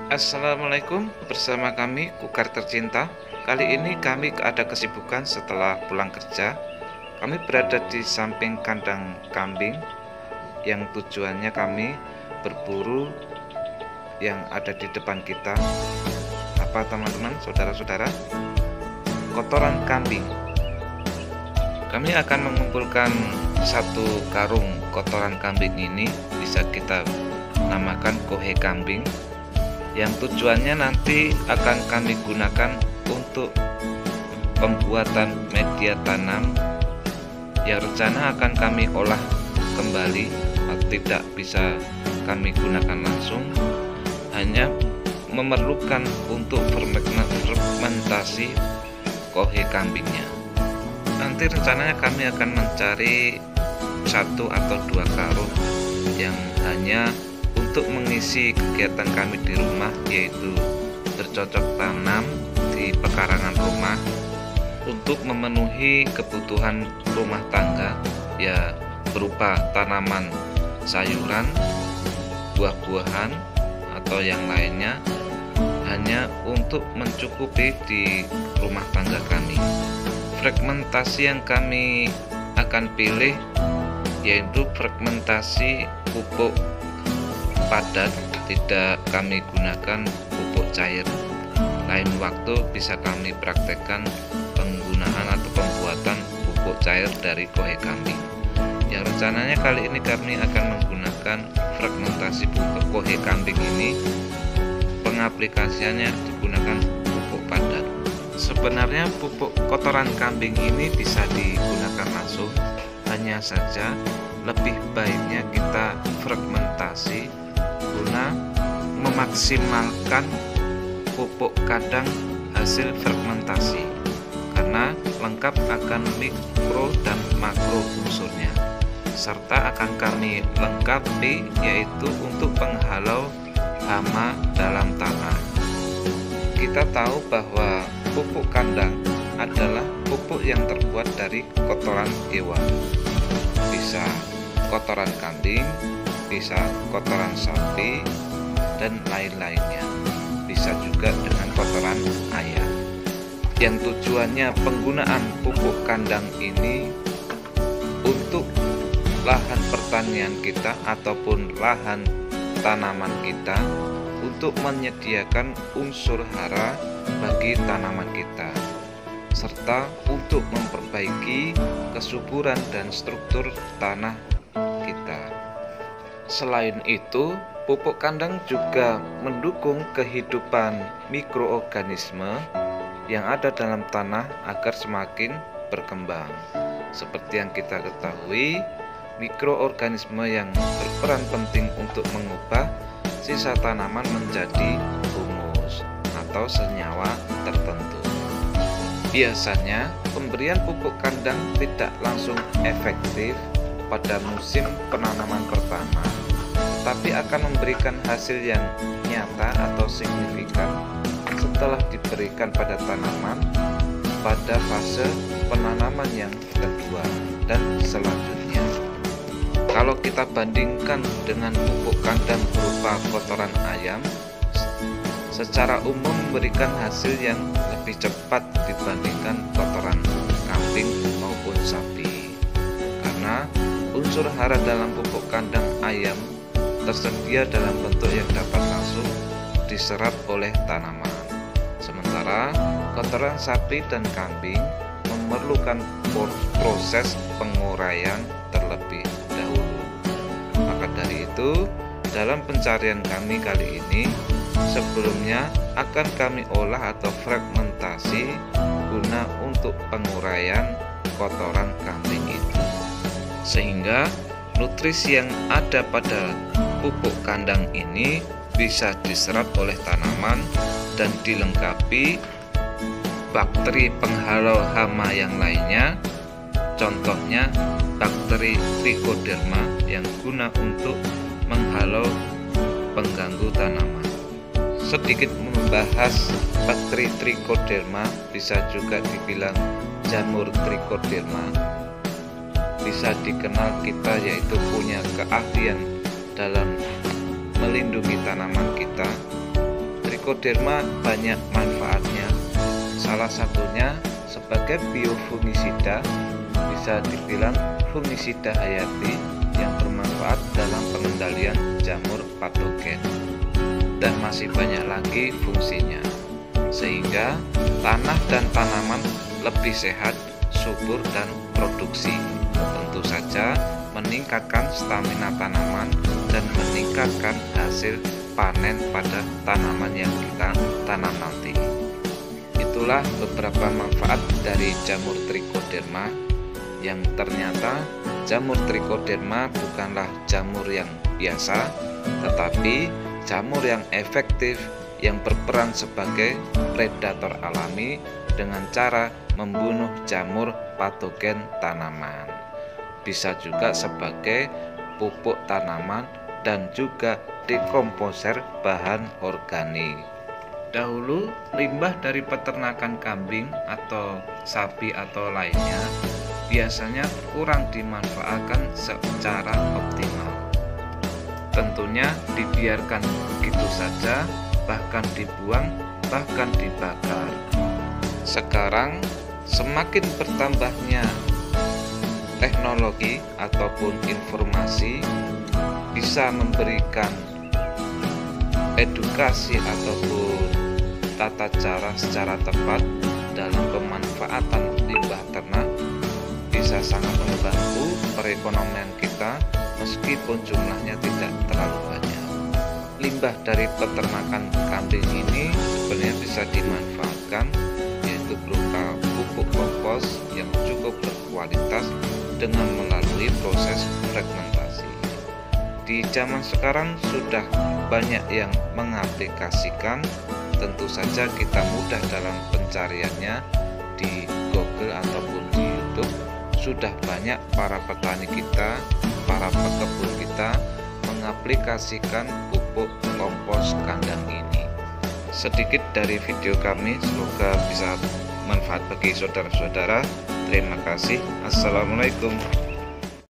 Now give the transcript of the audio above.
Assalamualaikum, bersama kami Kukar Tercinta. Kali ini kami ada kesibukan setelah pulang kerja. Kami berada di samping kandang kambing yang tujuannya kami berburu yang ada di depan kita. Apa teman-teman, saudara-saudara? Kotoran kambing. Kami akan mengumpulkan satu karung kotoran kambing ini, bisa kita namakan kohe kambing, yang tujuannya nanti akan kami gunakan untuk pembuatan media tanam yang rencana akan kami olah kembali, atau tidak bisa kami gunakan langsung, hanya memerlukan untuk fermentasi kohe kambingnya. Nanti rencananya kami akan mencari 1 atau 2 karung yang hanya untuk mengisi kegiatan kami di rumah, yaitu bercocok tanam di pekarangan rumah untuk memenuhi kebutuhan rumah tangga, ya berupa tanaman sayuran, buah-buahan atau yang lainnya, hanya untuk mencukupi di rumah tangga kami. Fragmentasi yang kami akan pilih yaitu fragmentasi pupuk padat, tidak kami gunakan pupuk cair. Lain waktu bisa kami praktekkan penggunaan atau pembuatan pupuk cair dari kohe kambing. Yang rencananya kali ini kami akan menggunakan fragmentasi pupuk kohe kambing ini, pengaplikasiannya digunakan pupuk padat. Sebenarnya pupuk kotoran kambing ini bisa digunakan langsung, hanya saja lebih baiknya kita fragmentasi guna memaksimalkan pupuk kandang hasil fermentasi, karena lengkap akan mikro dan makro unsurnya, serta akan kami lengkapi yaitu untuk penghalau hama dalam tanah. Kita tahu bahwa pupuk kandang adalah pupuk yang terbuat dari kotoran hewan, bisa kotoran kambing, bisa kotoran sapi, dan lain-lainnya. Bisa juga dengan kotoran ayam. Yang tujuannya penggunaan pupuk kandang ini untuk lahan pertanian kita ataupun lahan tanaman kita, untuk menyediakan unsur hara bagi tanaman kita, serta untuk memperbaiki kesuburan dan struktur tanah kita. Selain itu, pupuk kandang juga mendukung kehidupan mikroorganisme yang ada dalam tanah agar semakin berkembang. Seperti yang kita ketahui, mikroorganisme yang berperan penting untuk mengubah sisa tanaman menjadi humus atau senyawa tertentu. Biasanya, pemberian pupuk kandang tidak langsung efektif pada musim penanaman pertama, tapi akan memberikan hasil yang nyata atau signifikan setelah diberikan pada tanaman pada fase penanaman yang kedua dan selanjutnya. Kalau kita bandingkan dengan pupuk kandang berupa kotoran ayam, secara umum memberikan hasil yang lebih cepat dibandingkan kotoran kambing maupun sapi, karena unsur hara dalam pupuk kandang ayam tersedia dalam bentuk yang dapat langsung diserap oleh tanaman. Sementara kotoran sapi dan kambing memerlukan proses penguraian terlebih dahulu. Maka dari itu, dalam pencarian kami kali ini, sebelumnya akan kami olah atau fragmentasi guna untuk penguraian kotoran kambing itu, sehingga nutrisi yang ada pada pupuk kandang ini bisa diserap oleh tanaman dan dilengkapi bakteri penghalau hama yang lainnya, contohnya bakteri Trichoderma yang guna untuk menghalau pengganggu tanaman. Sedikit membahas bakteri Trichoderma, bisa juga dibilang jamur Trichoderma. Bisa dikenal kita yaitu punya keahlian dalam melindungi tanaman kita trichoderma banyak manfaatnya. Salah satunya sebagai biofungisida, bisa dibilang fungisida hayati yang bermanfaat dalam pengendalian jamur patogen. Dan masih banyak lagi fungsinya, sehingga tanah dan tanaman lebih sehat, subur, dan produksi. Tentu saja meningkatkan stamina tanaman dan meningkatkan hasil panen pada tanaman yang kita tanam nanti. Itulah beberapa manfaat dari jamur trichoderma, yang ternyata jamur trichoderma bukanlah jamur yang biasa, tetapi jamur yang efektif yang berperan sebagai predator alami dengan cara membunuh jamur patogen tanaman. Bisa juga sebagai pupuk tanaman dan juga dekomposer bahan organik. Dahulu limbah dari peternakan kambing atau sapi atau lainnya biasanya kurang dimanfaatkan secara optimal. Tentunya dibiarkan begitu saja, bahkan dibuang, bahkan dibakar. Sekarang semakin bertambahnya teknologi ataupun informasi bisa memberikan edukasi ataupun tata cara secara tepat dalam pemanfaatan limbah ternak, bisa sangat membantu perekonomian kita meskipun jumlahnya tidak terlalu banyak. Limbah dari peternakan kambing ini sebenarnya bisa dimanfaatkan, yaitu berupa pupuk kompos yang cukup berkualitas dengan melalui proses fragmentasi. Di zaman sekarang sudah banyak yang mengaplikasikan, tentu saja kita mudah dalam pencariannya di Google ataupun di YouTube. Sudah banyak para petani kita, para pekebun kita mengaplikasikan pupuk kompos kandang ini. Sedikit dari video kami, semoga bisa manfaat bagi saudara-saudara. Terima kasih. Assalamualaikum.